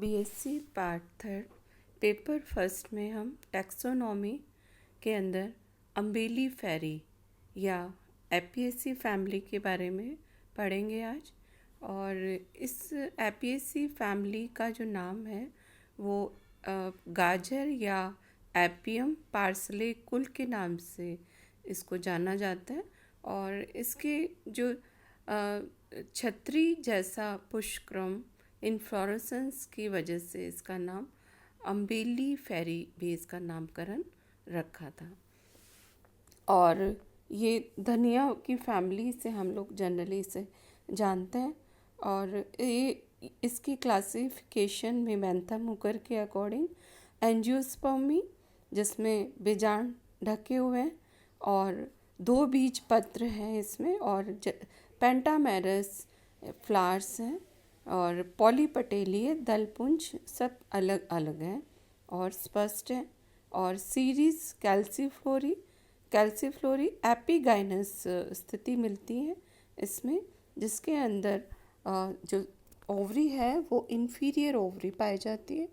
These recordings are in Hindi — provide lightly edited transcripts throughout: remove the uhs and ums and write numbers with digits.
BSc part third paper first में हम टैक्सोनॉमी के अंदर अम्बेली फेरी या एपियेसी फैमिली के बारे में पढ़ेंगे आज। और इस एपियेसी फैमिली का जो नाम है वो गाजर या एपियम पार्सले कुल के नाम से इसको जाना जाता है। और इसके जो छतरी जैसा पुष्पक्रम इन्फ्लोरेसेंस की वजह से इसका नाम अम्बेली फेरी भी इसका नामकरण रखा था। और ये धनिया की फैमिली से हम लोग जनरली इसे जानते हैं। और ये इसकी क्लासिफिकेशन में बेंथम हुकर के अकॉर्डिंग एंजियोस्पर्मी जिसमें बीजाणु ढके हुए हैं और 2 बीज पत्र हैं इसमें, और पेंटामेरस फ्लावर्स हैं, और पॉलीपटेलीय दलपुंज सब अलग अलग हैं और स्पष्ट हैं। और सीरीज कैल्सीफ्लोरी एपिगाइनस स्थिति मिलती है इसमें, जिसके अंदर जो ओवरी है वो इंफीरियर ओवरी पाई जाती है।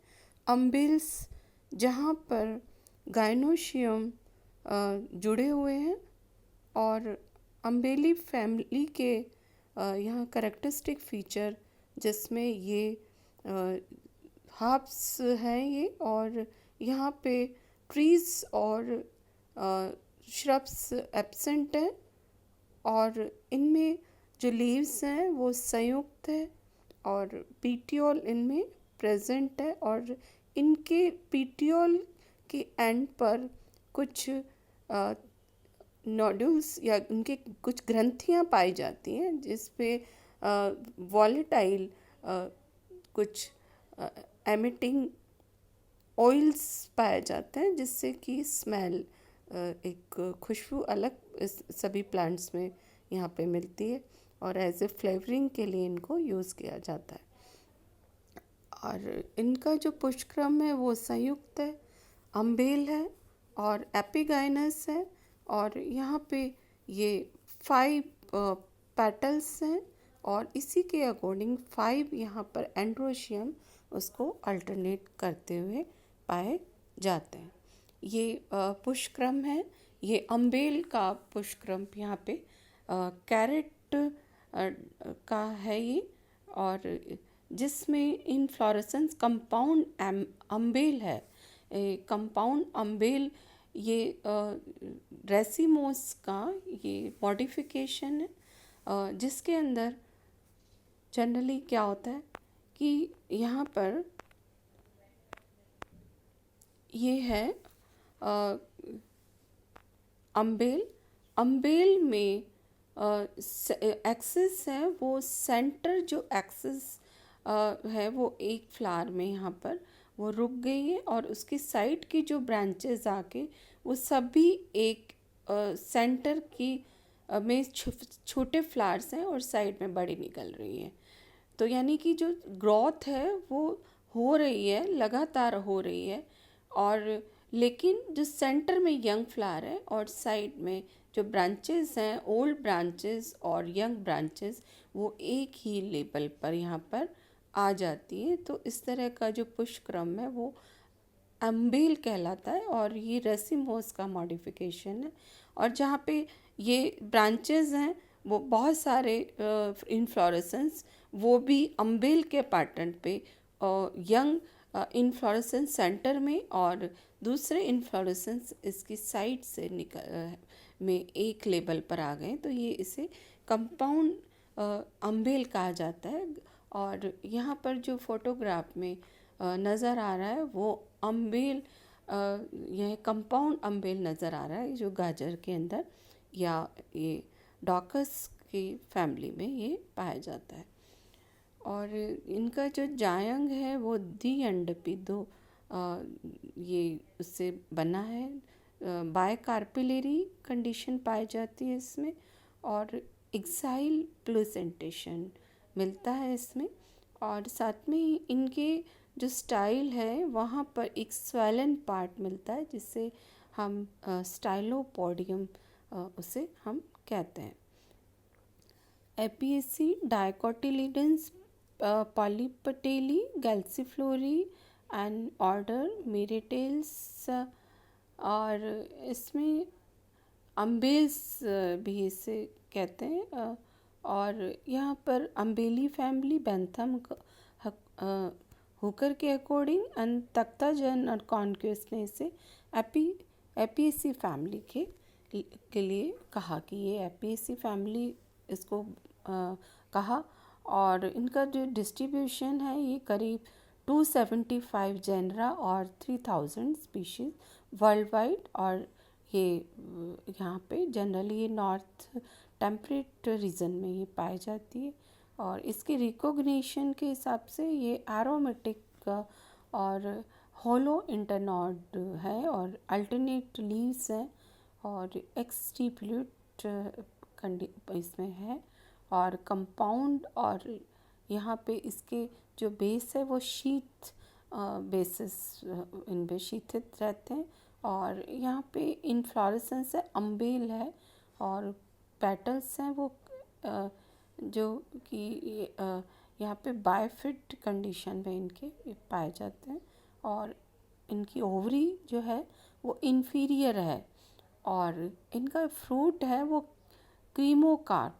अम्बिल्स जहाँ पर गाइनोशियम जुड़े हुए हैं। और अम्बेली फैमिली के यहाँ करेक्टरिस्टिक फीचर जिसमें ये हर्ब्स हैं ये, और यहाँ पे ट्रीज और श्रब्स एब्सेंट हैं, और इनमें जो लीव्स हैं वो संयुक्त है, और पीटियोल इनमें प्रेजेंट है, और इनके पीटियोल के एंड पर कुछ नोड्यूल्स या उनके कुछ ग्रंथियाँ पाई जाती हैं जिस पे वॉलेटाइल कुछ एमिटिंग ऑयल्स पाए जाते हैं, जिससे कि स्मेल एक खुशबू अलग इस सभी प्लांट्स में यहाँ पे मिलती है, और एज ए फ्लेवरिंग के लिए इनको यूज़ किया जाता है। और इनका जो पुष्पक्रम है वो संयुक्त है, अम्बेल है और एपिगाइनस है, और यहाँ पे ये 5 पेटल्स हैं, और इसी के अकॉर्डिंग 5 यहाँ पर एंड्रोशियम उसको अल्टरनेट करते हुए पाए जाते हैं। ये पुष्पक्रम है, ये अम्बेल का पुष्पक्रम यहाँ पे कैरेट का है ये, और जिसमें इनफ्लोरेसेंस कंपाउंड अम्बेल है। कंपाउंड अम्बेल ये रेसिमोस का ये मॉडिफिकेशन है, जिसके अंदर जनरली क्या होता है कि यहाँ पर ये है अम्बेल में एक्सिस है वो सेंटर जो एक्सिस है वो एक फ्लावर में यहाँ पर वो रुक गई है, और उसकी साइड की जो ब्रांचेस आके वो सभी एक सेंटर की में छोटे फ्लावर्स हैं और साइड में बड़ी निकल रही हैं। तो यानी कि जो ग्रोथ है वो हो रही है, लगातार हो रही है, और लेकिन जो सेंटर में यंग फ्लावर है और साइड में जो ब्रांचेस हैं, ओल्ड ब्रांचेस और यंग ब्रांचेस, वो एक ही लेवल पर यहाँ पर आ जाती है। तो इस तरह का जो पुष्पक्रम है वो अम्बेल कहलाता है, और ये रेसिमोस का मॉडिफिकेशन है। और जहाँ पे ये ब्रांचेस हैं वो बहुत सारे इनफ्लोरेसेंस वो भी अम्बेल के पैटर्न पे यंग इनफ्लोरेसेंस सेंटर में और दूसरे इनफ्लोरेसेंस इसकी साइड से में एक लेवल पर आ गए, तो ये इसे कंपाउंड अम्बेल कहा जाता है। और यहाँ पर जो फोटोग्राफ में नज़र आ रहा है वो अम्बेल, यह कंपाउंड अम्बेल नज़र आ रहा है जो गाजर के अंदर या ये डॉकस की फैमिली में ये पाया जाता है। और इनका जो जायंग है वो द्विअंडपी 2 ये उससे बना है, बायकार्पिलरी कंडीशन पाई जाती है इसमें, और एक्साइल प्लेसेंटेशन मिलता है इसमें। और साथ में ही इनके जो स्टाइल है वहाँ पर एक स्वेलन पार्ट मिलता है जिससे हम स्टाइलोपोडियम उसे हम कहते हैं। एपियेसी डाइकोटिलिडेंस पॉलीपटेली गैल्सीफ्लोरी एंड ऑर्डर मेरेटेल्स। और इसमें अम्बेल्स भी इसे कहते हैं। और यहाँ पर अम्बेली फैमिली बेंथम हुकर के अकॉर्डिंग एंड तख्ताजन और कॉन्क्वेस्ट ने इसे एपीएसी फैमिली के लिए कहा कि ये एपीएसी फैमिली इसको कहा। और इनका जो डिस्ट्रीब्यूशन है ये करीब 275 जेनरा और 3000 स्पीशीज वर्ल्ड वाइड। और ये यहाँ पे जनरली ये नॉर्थ टेम्परेट रीजन में ये पाई जाती है। और इसके रिकॉग्निशन के हिसाब से ये एरोमेटिक और होलो इंटरनॉड है और अल्टरनेट लीव्स हैं और एक्सटीप्यूट इसमें है और कंपाउंड। और यहाँ पे इसके जो बेस है वो शीथ बेसिस इनमें शीथित रहते हैं। और यहाँ पे इनफ्लोरेसेंस है अम्बेल है और पेटल्स हैं वो जो कि यहाँ पे बायफिट कंडीशन में इनके पाए जाते हैं। और इनकी ओवरी जो है वो इन्फीरियर है और इनका फ्रूट है वो क्रीमोकार्प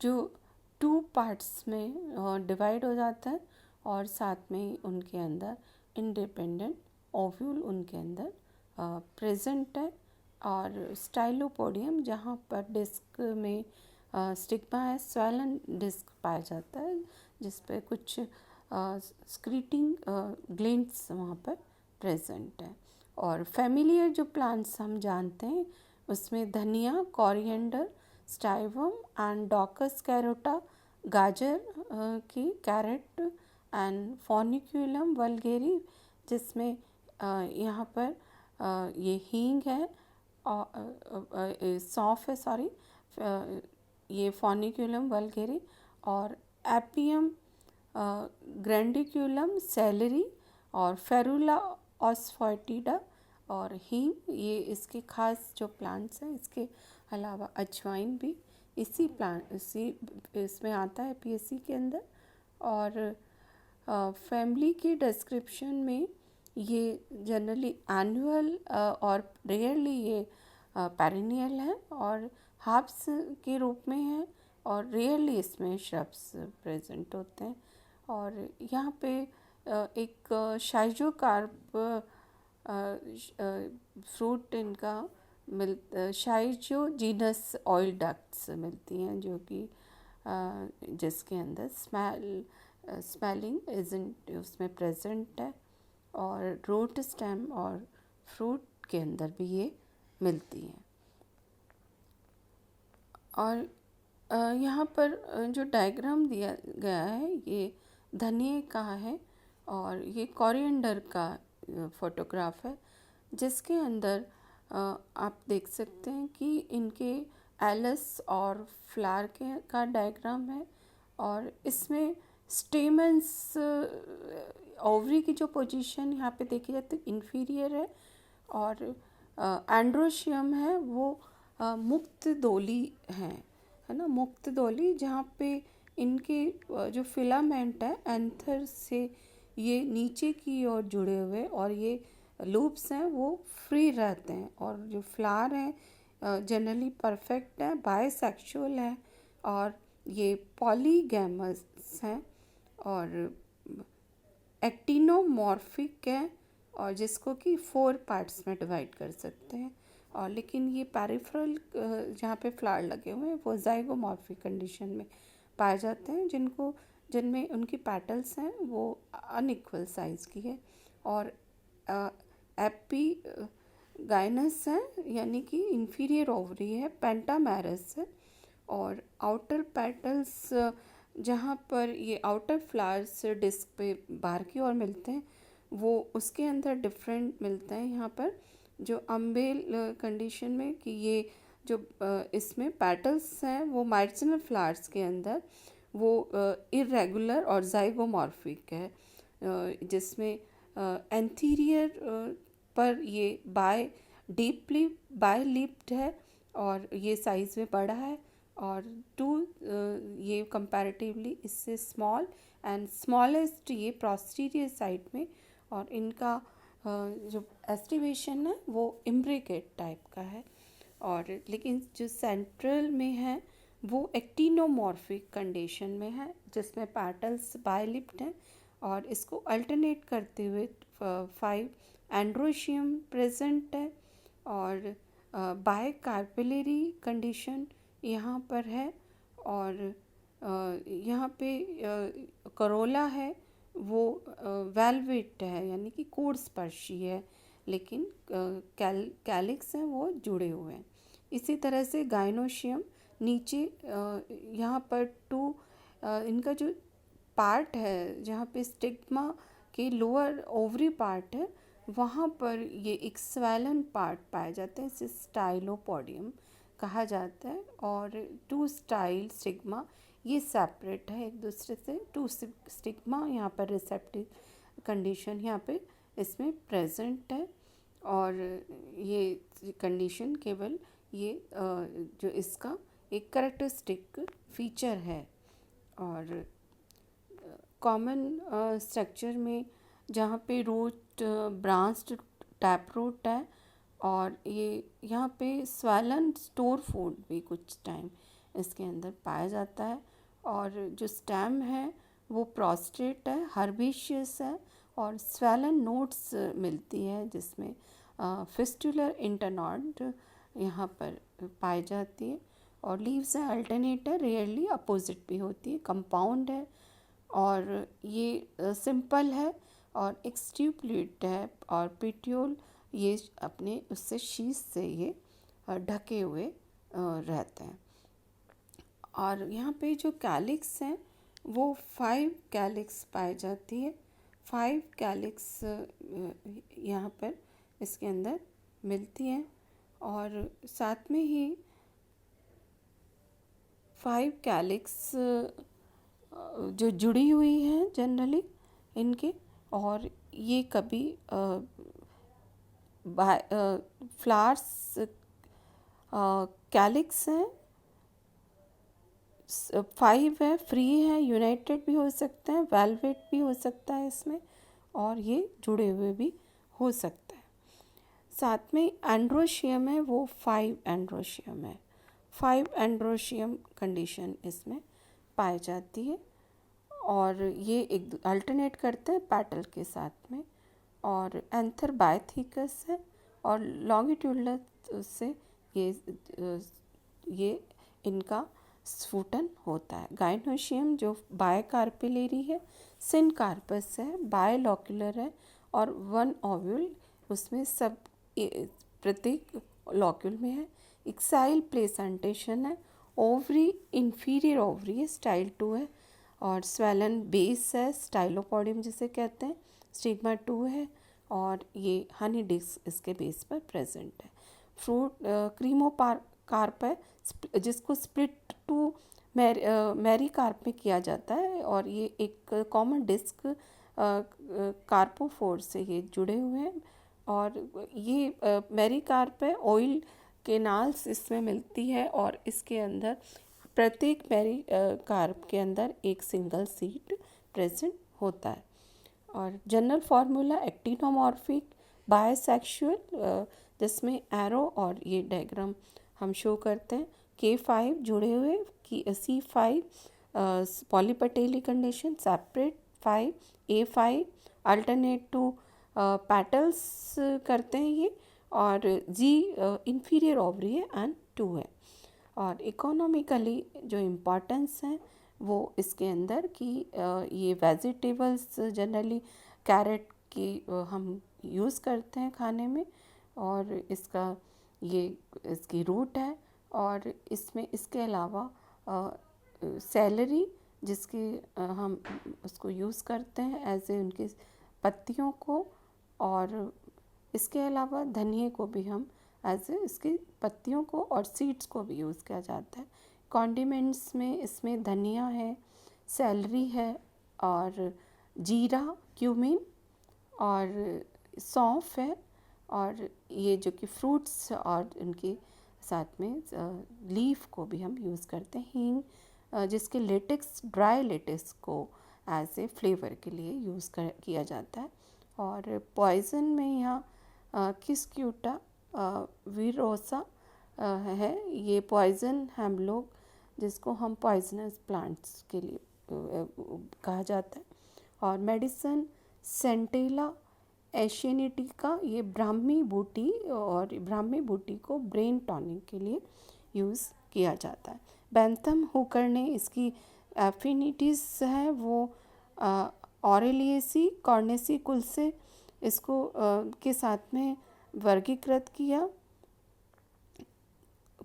जो 2 पार्ट्स में डिवाइड हो जाता है और साथ में उनके अंदर इंडिपेंडेंट ओव्यूल उनके अंदर प्रेजेंट है। और स्टाइलोपोडियम जहाँ पर डिस्क में स्टिग्मा है, स्वेलन डिस्क पाया जाता है जिस पे कुछ स्क्रीटिंग ग्लिंट्स वहाँ पर प्रेजेंट है। और फैमिलियर जो प्लांट्स हम जानते हैं उसमें धनिया, कोरिएंडर, स्टाइवम एंड डॉकस कैरोटा, गाजर की कैरेट एंड फोनिक्यूलम वल्गेरी जिसमें यहाँ पर ये हींग है और सौंफ है, सॉरी, ये फोनिक्यूलम वल्गेरी और एपियम ग्रैंडिक्यूलम सेलेरी और फेरुला ऑस्फोएटिडा और हींग ये इसके खास जो प्लांट्स हैं। इसके अलावा अजवाइन भी इसी इसमें आता है पीएससी के अंदर। और फैमिली की डिस्क्रिप्शन में ये जनरली एनुअल और रेयरली ये पेरिनियल है और हर्ब्स के रूप में है और रेयरली इसमें श्रब्स प्रेजेंट होते हैं। और यहाँ पे एक शाइजोकार्प फ्रूट इनका शाइजो जीनस ऑयल डक्ट्स मिलती हैं जो कि जिसके अंदर स्मेलिंग एजेंट उसमें प्रेजेंट है और रूट स्टेम और फ्रूट के अंदर भी ये मिलती हैं। और यहाँ पर जो डायग्राम दिया गया है ये धनिया का है और ये कोरिएंडर का फोटोग्राफ है जिसके अंदर आप देख सकते हैं कि इनके एलस और फ्लावर का डायग्राम है। और इसमें स्टेमन्स ओवरी की जो पोजीशन यहाँ पे देखी जाती है इन्फीरियर है और एंड्रोशियम है वो मुक्त दोली है ना, मुक्त दोली जहाँ पे इनके जो फिलामेंट है एंथर से ये नीचे की ओर जुड़े हुए और ये लूप्स हैं वो फ्री रहते हैं। और जो फ्लावर हैं जनरली परफेक्ट है, बायसेक्सुअल है और ये पॉलीगैमस हैं और एक्टिनोमॉर्फिक है और जिसको कि 4 पार्ट्स में डिवाइड कर सकते हैं। और लेकिन ये पेरिफेरल जहाँ पे फ्लावर लगे हुए हैं वो जाइगोमॉर्फिक कंडीशन में पाए जाते हैं जिनमें उनकी पेटल्स हैं वो अनइक्वल साइज़ की है। और एपीगाइनस है यानी कि इंफीरियर ओवरी है, पेंटामेरस है और आउटर पेटल्स जहाँ पर ये आउटर फ्लावर्स डिस्क पे बाहर की ओर मिलते हैं वो उसके अंदर डिफरेंट मिलते हैं। यहाँ पर जो अम्बेल कंडीशन में कि ये जो इसमें पेटल्स हैं वो मार्जिनल फ्लावर्स के अंदर वो इरेगुलर और जाइगोमॉर्फिक है जिसमें एंथीरियर पर ये डीपली बाय लिप्ड है और ये साइज़ में बड़ा है और टू ये कंपैरेटिवली इससे स्मॉल एंड स्मॉलेस्ट ये पोस्टीरियर साइड में, और इनका जो एस्टिवेशन है वो इम्ब्रिकेट टाइप का है। और लेकिन जो सेंट्रल में है वो एक्टिनोमॉर्फिक कंडीशन में है, जिसमें पैटल्स बाइलिप्ड हैं और इसको अल्टरनेट करते हुए 5 एंड्रोशियम प्रेजेंट है। और बायकार्पिलरी कंडीशन यहाँ पर है। और यहाँ पे करोला है वो वेलवेट है, यानी कि कोर स्पर्शी है, लेकिन कैलिक्स हैं वो जुड़े हुए हैं। इसी तरह से गाइनोशियम नीचे यहाँ पर इनका जो पार्ट है जहाँ पे स्टिग्मा के लोअर ओवरी पार्ट है, वहाँ पर ये एक स्वेलन पार्ट पाए जाते हैं, इसे स्टाइलोपोडियम कहा जाता है। और 2 स्टाइल स्टिग्मा ये सेपरेट है एक दूसरे से। 2 स्टिग्मा यहाँ पर रिसेप्टिव कंडीशन यहाँ पे इसमें प्रेजेंट है। और ये कंडीशन केवल ये जो इसका एक कैरेक्टरिस्टिक फीचर है। और कॉमन स्ट्रक्चर में जहाँ पे रूट ब्रांच्ड टैप रूट है, और ये यहाँ पे स्वेलन स्टोर फूड भी कुछ टाइम इसके अंदर पाया जाता है। और जो स्टेम है वो प्रोस्ट्रेट है, हर्बेशियस है, और स्वेलन नोट्स मिलती है जिसमें फिस्टुलर इंटरनॉड यहाँ पर पाई जाती है। और लीव्स है अल्टरनेटर, रेयरली अपोजिट भी होती है, कंपाउंड है, और ये सिंपल है और एक्सट्यूप्लेट है। और पिट्यूल ये अपने उससे शीश से ये ढके हुए रहते हैं। और यहाँ पे जो कैलिक्स हैं वो 5 कैलिक्स पाई जाती है। 5 कैलिक्स यहाँ पर इसके अंदर मिलती हैं। और साथ में ही 5 कैलिक्स जो जुड़ी हुई हैं जनरली इनके, और ये कभी फ्लावर्स कैलिक्स हैं 5 है, फ्री है, यूनाइटेड भी हो सकते हैं, वेलवेट भी हो सकता है इसमें, और ये जुड़े हुए भी हो सकता है। साथ में एंड्रोशियम है वो 5 एंड्रोशियम है। 5 एंड्रोशियम कंडीशन इसमें पाई जाती है। और ये एक अल्टरनेट करते हैं पैटल के साथ में। और एंथर बायथिकस है, और लॉन्गिट्यूडनल से ये इनका स्फुटन होता है। गाइनोशियम जो बायकार्पिलरी है, सिनकार्पस है, बायलॉक्यूलर है, और 1 ओव्यूल उसमें सब प्रत्येक लॉक्यूल में है। एक्साइल प्लेसेंटेशन है, ओवरी इंफीरियर ओवरी है, स्टाइल 2 है, और स्वेलन बेस है, स्टाइलोपोडियम जिसे कहते हैं, स्टिग्मा 2 है, और ये हनी डिस्क इसके बेस पर प्रेजेंट है। फ्रूट क्रीमोकार्प है जिसको स्प्लिट टू मैरी कार्प में किया जाता है, और ये एक कॉमन डिस्क कार्पोफोर से ये जुड़े हुए हैं। और ये मैरी कार्प है, ऑयल केनाल्स इसमें मिलती है, और इसके अंदर प्रत्येक मैरी कार्प के अंदर एक सिंगल सीड प्रेजेंट होता है। और जनरल फार्मूला एक्टिनोमॉर्फिक बायसेक्सुअल, जिसमें एरो और ये डायग्राम हम शो करते हैं, K5 जुड़े हुए, C5 polypetaly condition, separate 5 A5 alternate to petals करते हैं ये, और G इंफीरियर ओवरी है एंड 2 है। और इकोनॉमिकली जो इम्पोर्टेंस है वो इसके अंदर कि ये वेजिटेबल्स जनरली कैरेट की हम यूज़ करते हैं खाने में, और इसकी रूट है, और इसमें इसके अलावा सेलरी जिसकी हम उसको यूज़ करते हैं एज ए उनकी पत्तियों को, और इसके अलावा धनिए को भी हम एज ए इसकी पत्तियों को और सीड्स को भी यूज़ किया जाता है। कॉन्डिमेंट्स में इसमें धनिया है, सेलरी है, और जीरा क्यूमिन, और सौंफ है, और ये जो कि फ्रूट्स और उनकी साथ में लीफ को भी हम यूज़ करते हैं। हींग जिसके लेटेक्स, ड्राई लेटेक्स को एज ए फ्लेवर के लिए यूज़ किया जाता है। और पॉइज़न में यहाँ किस्क्यूटा विरोसा है। ये पॉइज़न हम लोग जिसको हम पॉइजनस प्लांट्स के लिए कहा जाता है। और मेडिसन सेंटेला एशियनिटिका, ये ब्राह्मी बूटी, और ब्राह्मी बूटी को ब्रेन टॉनिक के लिए यूज़ किया जाता है। बेंथम हुकर ने इसकी एफिनिटीज़ है वो ऑरेलिएसी कॉर्नेसी कुल से इसको के साथ में वर्गीकृत किया।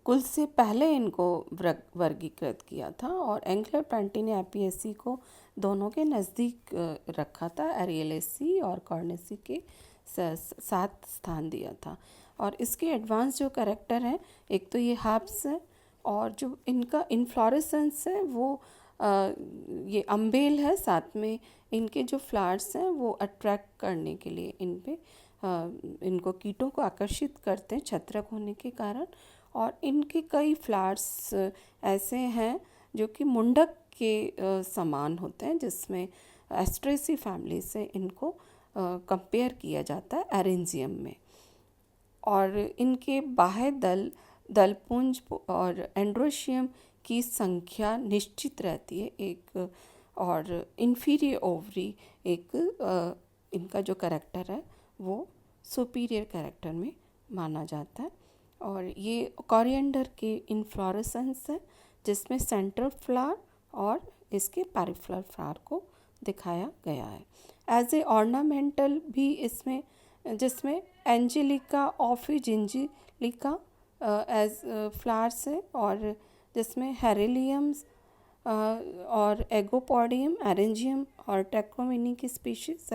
कुल से पहले इनको वर्गीकृत किया था, और एंग्लर पैंटी ने एपिएसी को दोनों के नज़दीक रखा था, एरियलेसी और कॉर्नेसी के साथ स्थान दिया था। और इसके एडवांस जो कैरेक्टर हैं, एक तो ये हर्ब्स है, और जो इनका इन्फ्लोरेसेंस है वो ये अम्बेल है। साथ में इनके जो फ्लावर्स हैं वो अट्रैक्ट करने के लिए इनको कीटों को आकर्षित करते हैं छत्रक होने के कारण। और इनके कई फ्लावर्स ऐसे हैं जो कि मुंडक के समान होते हैं, जिसमें एस्ट्रेसी फैमिली से इनको कंपेयर किया जाता है एरेंजियम में। और इनके बाह्य दलपुंज और एंड्रोशियम की संख्या निश्चित रहती है एक, और इन्फीरियर ओवरी एक इनका जो कैरेक्टर है वो सुपीरियर कैरेक्टर में माना जाता है। और ये कोरिएंडर के इन्फ्लोरेसेंस है, जिसमें सेंट्रल फ्लावर और इसके पैरिफेरल फ्लावर को दिखाया गया है। एज ए ऑर्नामेंटल भी इसमें, जिसमें एंजेलिका ऑफिजिंजिलिका एज फ्लावर्स है, और जिसमें हेरेलियम्स और एगोपोडियम, एरेंजियम और टेक्रोमिनी की स्पीशीज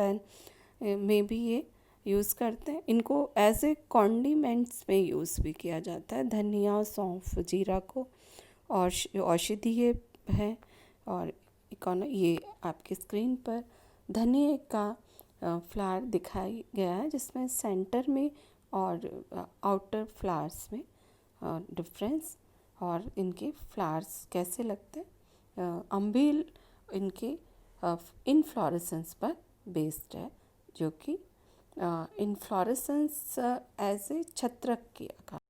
में भी ये यूज़ करते हैं। इनको एज ए कॉन्डिमेंट्स में यूज़ भी किया जाता है, धनिया, सौंफ, जीरा को, और औषधीय है। और ये आपकी स्क्रीन पर धनिया का फ्लावर दिखाई गया है, जिसमें सेंटर में और आउटर फ्लावर्स में डिफरेंस, और इनके फ्लावर्स कैसे लगते हैं। अम्बेल इनके इनफ्लोरेसेंस पर बेस्ड है, जो कि इन्फ्लोरेसेंस एज ए छत्रक की आकार